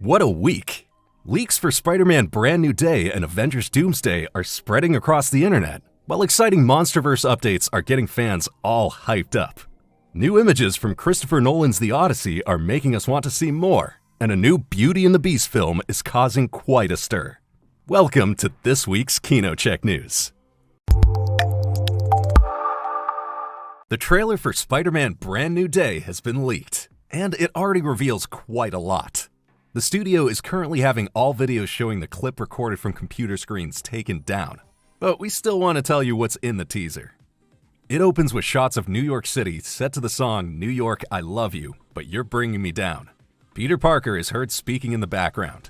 What a week! Leaks for Spider-Man Brand New Day and Avengers Doomsday are spreading across the internet, while exciting Monsterverse updates are getting fans all hyped up. New images from Christopher Nolan's The Odyssey are making us want to see more, and a new Beauty and the Beast film is causing quite a stir. Welcome to this week's KinoCheck News. The trailer for Spider-Man Brand New Day has been leaked, and it already reveals quite a lot. The studio is currently having all videos showing the clip recorded from computer screens taken down, but we still want to tell you what's in the teaser. It opens with shots of New York City set to the song New York, I Love You, But You're Bringing Me Down. Peter Parker is heard speaking in the background.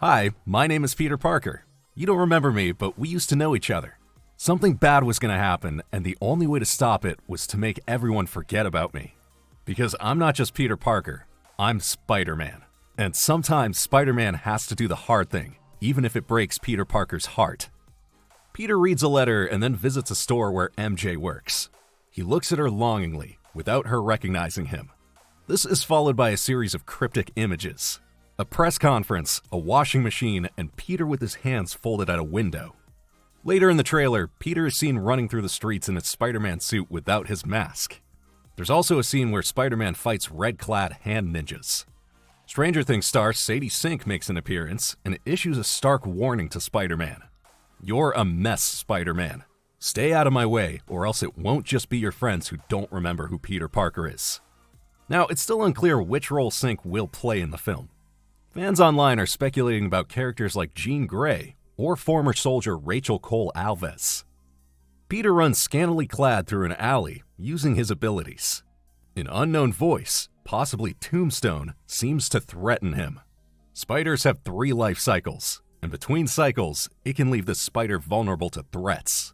Hi, my name is Peter Parker. You don't remember me, but we used to know each other. Something bad was going to happen, and the only way to stop it was to make everyone forget about me. Because I'm not just Peter Parker, I'm Spider-Man. And sometimes Spider-Man has to do the hard thing, even if it breaks Peter Parker's heart. Peter reads a letter and then visits a store where MJ works. He looks at her longingly, without her recognizing him. This is followed by a series of cryptic images. A press conference, a washing machine, and Peter with his hands folded at a window. Later in the trailer, Peter is seen running through the streets in his Spider-Man suit without his mask. There's also a scene where Spider-Man fights red-clad hand ninjas. Stranger Things star Sadie Sink makes an appearance and issues a stark warning to Spider-Man. You're a mess, Spider-Man. Stay out of my way, or else it won't just be your friends who don't remember who Peter Parker is. Now, it's still unclear which role Sink will play in the film. Fans online are speculating about characters like Jean Grey or former soldier Rachel Cole Alves. Peter runs scantily clad through an alley using his abilities. An unknown voice, possibly Tombstone, seems to threaten him. Spiders have 3 life cycles, and between cycles, it can leave the spider vulnerable to threats.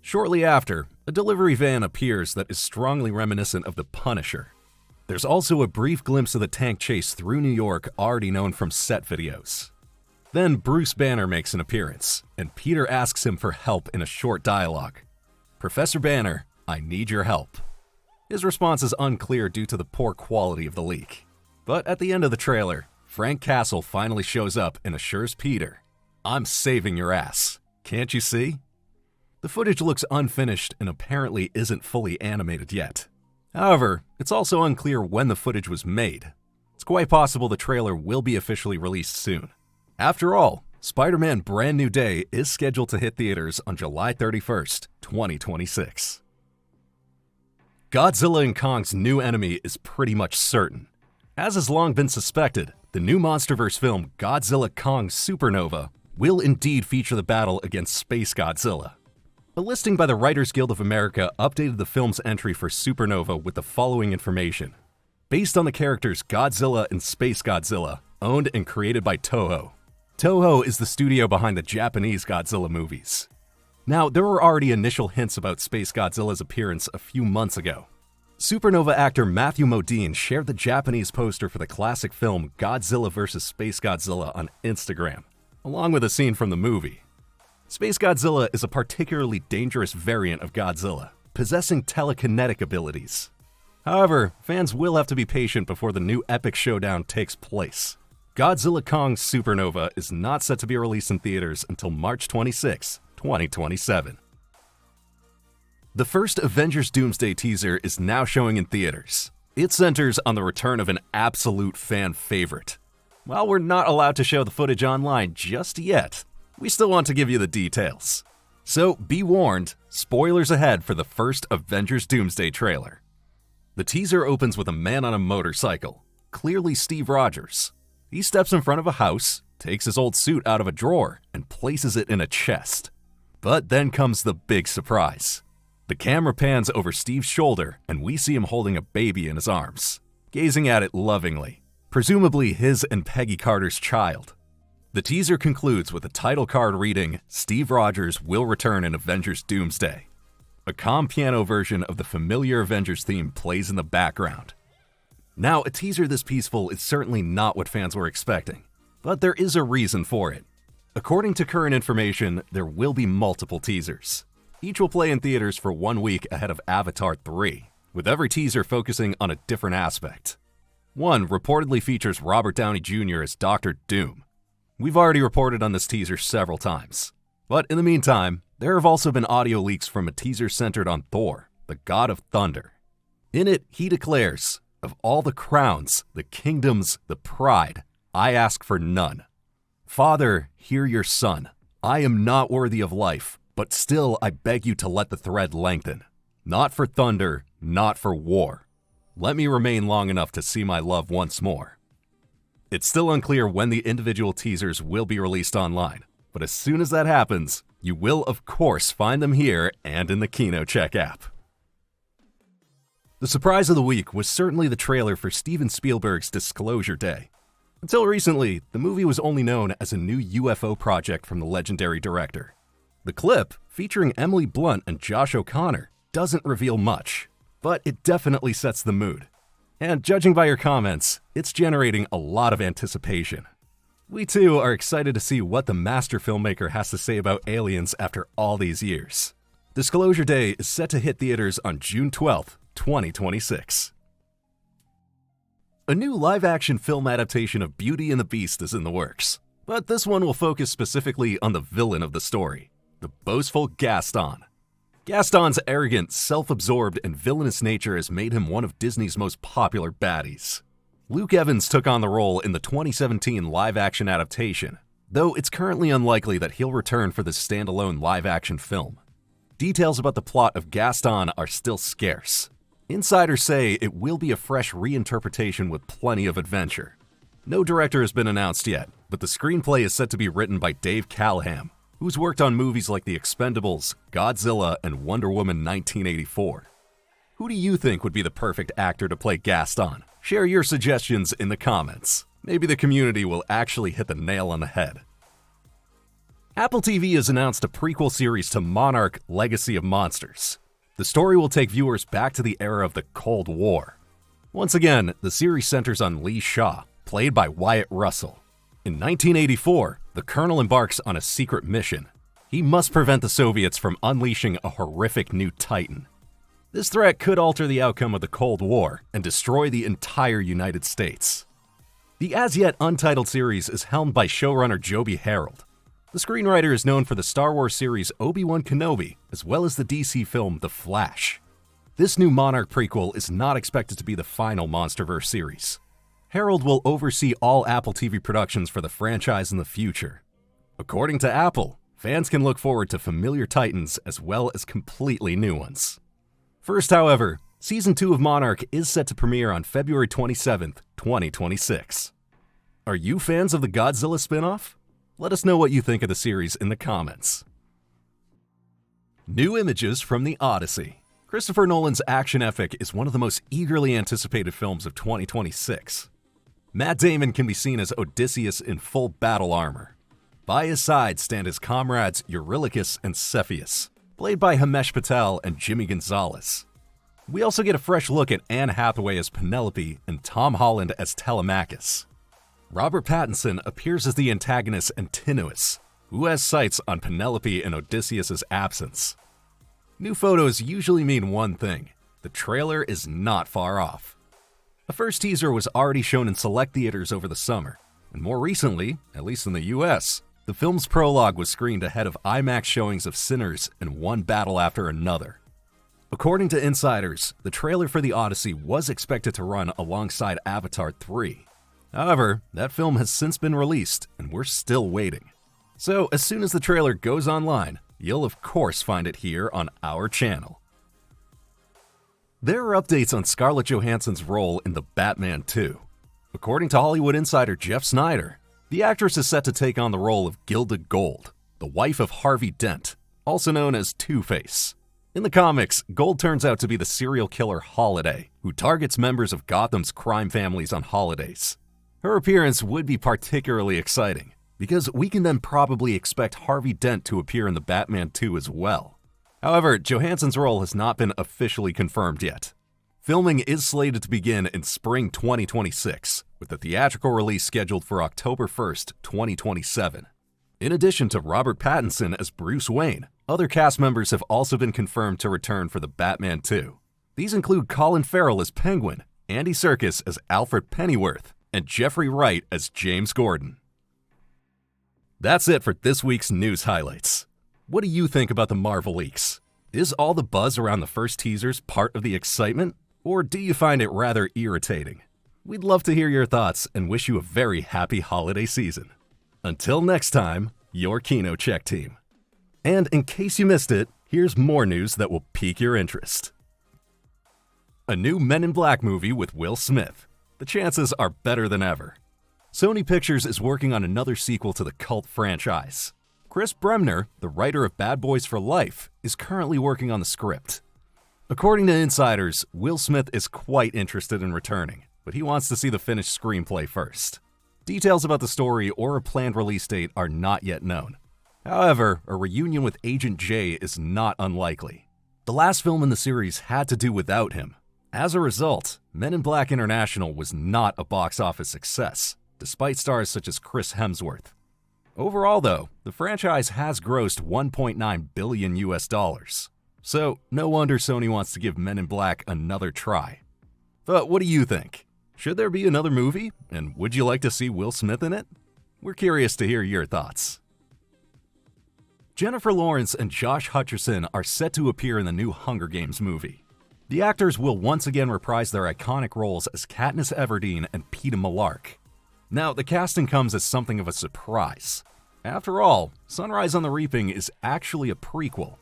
Shortly after, a delivery van appears that is strongly reminiscent of the Punisher. There's also a brief glimpse of the tank chase through New York already known from set videos. Then Bruce Banner makes an appearance, and Peter asks him for help in a short dialogue. Professor Banner, I need your help. His response is unclear due to the poor quality of the leak. But at the end of the trailer, Frank Castle finally shows up and assures Peter, I'm saving your ass. Can't you see? The footage looks unfinished and apparently isn't fully animated yet. However, it's also unclear when the footage was made. It's quite possible the trailer will be officially released soon. After all, Spider-Man Brand New Day is scheduled to hit theaters on July 31st, 2026. Godzilla and Kong's new enemy is pretty much certain. As has long been suspected, the new Monsterverse film Godzilla Kong Supernova will indeed feature the battle against Space Godzilla. A listing by the Writers Guild of America updated the film's entry for Supernova with the following information. Based on the characters Godzilla and Space Godzilla, owned and created by Toho. Toho is the studio behind the Japanese Godzilla movies. Now, there were already initial hints about Space Godzilla's appearance a few months ago. Supernova actor Matthew Modine shared the Japanese poster for the classic film Godzilla vs. Space Godzilla on Instagram, along with a scene from the movie. Space Godzilla is a particularly dangerous variant of Godzilla, possessing telekinetic abilities. However, fans will have to be patient before the new epic showdown takes place. Godzilla Kong Supernova is not set to be released in theaters until March 26, 2027. The first Avengers Doomsday teaser is now showing in theaters. It centers on the return of an absolute fan favorite. While we're not allowed to show the footage online just yet, we still want to give you the details. So be warned, spoilers ahead for the first Avengers Doomsday trailer. The teaser opens with a man on a motorcycle, clearly Steve Rogers. He steps in front of a house, takes his old suit out of a drawer, and places it in a chest. But then comes the big surprise. The camera pans over Steve's shoulder, and we see him holding a baby in his arms, gazing at it lovingly, presumably his and Peggy Carter's child. The teaser concludes with a title card reading, Steve Rogers will return in Avengers Doomsday. A calm piano version of the familiar Avengers theme plays in the background. Now, a teaser this peaceful is certainly not what fans were expecting, but there is a reason for it. According to current information, there will be multiple teasers. Each will play in theaters for 1 week ahead of Avatar 3, with every teaser focusing on a different aspect. One reportedly features Robert Downey Jr. as Dr. Doom. We've already reported on this teaser several times. But in the meantime, there have also been audio leaks from a teaser centered on Thor, the god of thunder. In it, he declares, "Of all the crowns, the kingdoms, the pride, I ask for none. Father, hear your son. I am not worthy of life, but still I beg you to let the thread lengthen. Not for thunder, not for war. Let me remain long enough to see my love once more." It's still unclear when the individual teasers will be released online, but as soon as that happens, you will of course find them here and in the KinoCheck app. The surprise of the week was certainly the trailer for Steven Spielberg's Disclosure Day. Until recently, the movie was only known as a new UFO project from the legendary director. The clip, featuring Emily Blunt and Josh O'Connor, doesn't reveal much, but it definitely sets the mood. And judging by your comments, it's generating a lot of anticipation. We too are excited to see what the master filmmaker has to say about aliens after all these years. Disclosure Day is set to hit theaters on June 12th, 2026. A new live-action film adaptation of Beauty and the Beast is in the works, but this one will focus specifically on the villain of the story, the boastful Gaston. Gaston's arrogant, self-absorbed, and villainous nature has made him one of Disney's most popular baddies. Luke Evans took on the role in the 2017 live-action adaptation, though it's currently unlikely that he'll return for this standalone live-action film. Details about the plot of Gaston are still scarce. Insiders say it will be a fresh reinterpretation with plenty of adventure. No director has been announced yet, but the screenplay is set to be written by Dave Callaham, who's worked on movies like The Expendables, Godzilla, and Wonder Woman 1984. Who do you think would be the perfect actor to play Gaston? Share your suggestions in the comments. Maybe the community will actually hit the nail on the head. Apple TV has announced a prequel series to Monarch: Legacy of Monsters. The story will take viewers back to the era of the Cold War. Once again, the series centers on Lee Shaw, played by Wyatt Russell. In 1984, the Colonel embarks on a secret mission. He must prevent the Soviets from unleashing a horrific new Titan. This threat could alter the outcome of the Cold War and destroy the entire United States. The as-yet untitled series is helmed by showrunner Joby Harold. The screenwriter is known for the Star Wars series Obi-Wan Kenobi, as well as the DC film The Flash. This new Monarch prequel is not expected to be the final Monsterverse series. Harold will oversee all Apple TV productions for the franchise in the future. According to Apple, fans can look forward to familiar Titans as well as completely new ones. First, however, Season 2 of Monarch is set to premiere on February 27th, 2026. Are you fans of the Godzilla spin-off? Let us know what you think of the series in the comments. New images from the Odyssey. Christopher Nolan's action epic is one of the most eagerly anticipated films of 2026. Matt Damon can be seen as Odysseus in full battle armor. By his side stand his comrades Eurylochus and Cepheus, played by Himesh Patel and Jimmy Gonzalez. We also get a fresh look at Anne Hathaway as Penelope and Tom Holland as Telemachus. Robert Pattinson appears as the antagonist Antinous, who has sights on Penelope and Odysseus' absence. New photos usually mean one thing: the trailer is not far off. A first teaser was already shown in select theaters over the summer, and more recently, at least in the US, the film's prologue was screened ahead of IMAX showings of Sinners and one battle after another. According to insiders, the trailer for the Odyssey was expected to run alongside Avatar 3. However, that film has since been released, and we're still waiting. So as soon as the trailer goes online, you'll of course find it here on our channel. There are updates on Scarlett Johansson's role in The Batman 2. According to Hollywood insider Jeff Snyder, the actress is set to take on the role of Gilda Gold, the wife of Harvey Dent, also known as Two-Face. In the comics, Gold turns out to be the serial killer Holiday, who targets members of Gotham's crime families on holidays. Her appearance would be particularly exciting, because we can then probably expect Harvey Dent to appear in The Batman 2 as well. However, Johansson's role has not been officially confirmed yet. Filming is slated to begin in spring 2026, with the theatrical release scheduled for October 1st, 2027. In addition to Robert Pattinson as Bruce Wayne, other cast members have also been confirmed to return for The Batman 2. These include Colin Farrell as Penguin, Andy Serkis as Alfred Pennyworth, and Jeffrey Wright as James Gordon. That's it for this week's news highlights. What do you think about the Marvel leaks? Is all the buzz around the first teasers part of the excitement, or do you find it rather irritating? We'd love to hear your thoughts and wish you a very happy holiday season. Until next time, your KinoCheck team. And in case you missed it, here's more news that will pique your interest. A new Men in Black movie with Will Smith. The chances are better than ever. Sony Pictures is working on another sequel to the cult franchise. Chris Bremner, the writer of Bad Boys for Life, is currently working on the script. According to insiders, Will Smith is quite interested in returning, but he wants to see the finished screenplay first. Details about the story or a planned release date are not yet known. However, a reunion with Agent J is not unlikely. The last film in the series had to do without him. As a result, Men in Black International was not a box office success, despite stars such as Chris Hemsworth. Overall, though, the franchise has grossed $1.9 billion. So, no wonder Sony wants to give Men in Black another try. But what do you think? Should there be another movie? And would you like to see Will Smith in it? We're curious to hear your thoughts. Jennifer Lawrence and Josh Hutcherson are set to appear in the new Hunger Games movie. The actors will once again reprise their iconic roles as Katniss Everdeen and Peeta Mellark. Now, the casting comes as something of a surprise. After all, Sunrise on the Reaping is actually a prequel.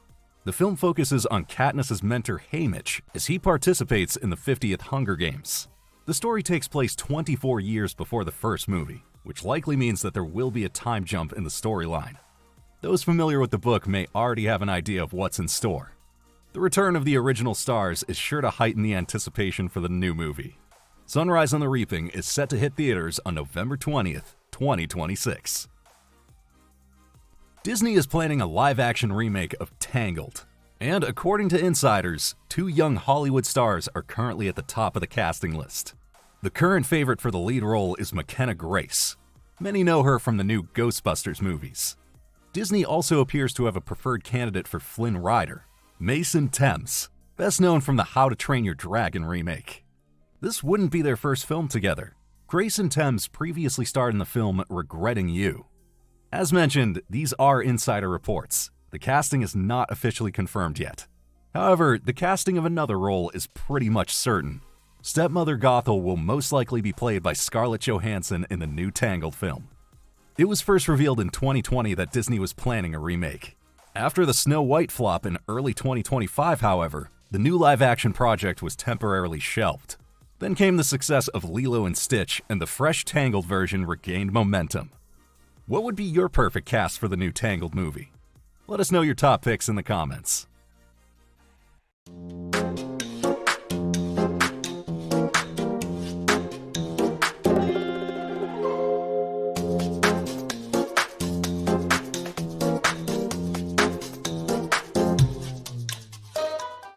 The film focuses on Katniss's mentor Haymitch as he participates in the 50th Hunger Games. The story takes place 24 years before the first movie, which likely means that there will be a time jump in the storyline. Those familiar with the book may already have an idea of what's in store. The return of the original stars is sure to heighten the anticipation for the new movie. Sunrise on the Reaping is set to hit theaters on November 20th, 2026. Disney is planning a live-action remake of Tangled. And according to insiders, 2 young Hollywood stars are currently at the top of the casting list. The current favorite for the lead role is McKenna Grace. Many know her from the new Ghostbusters movies. Disney also appears to have a preferred candidate for Flynn Rider, Mason Thames, best known from the How to Train Your Dragon remake. This wouldn't be their first film together. Grace and Thames previously starred in the film Regretting You. As mentioned, these are insider reports. The casting is not officially confirmed yet. However, the casting of another role is pretty much certain. Stepmother Gothel will most likely be played by Scarlett Johansson in the new Tangled film. It was first revealed in 2020 that Disney was planning a remake. After the Snow White flop in early 2025, however, the new live-action project was temporarily shelved. Then came the success of Lilo and Stitch, and the fresh Tangled version regained momentum. What would be your perfect cast for the new Tangled movie? Let us know your top picks in the comments.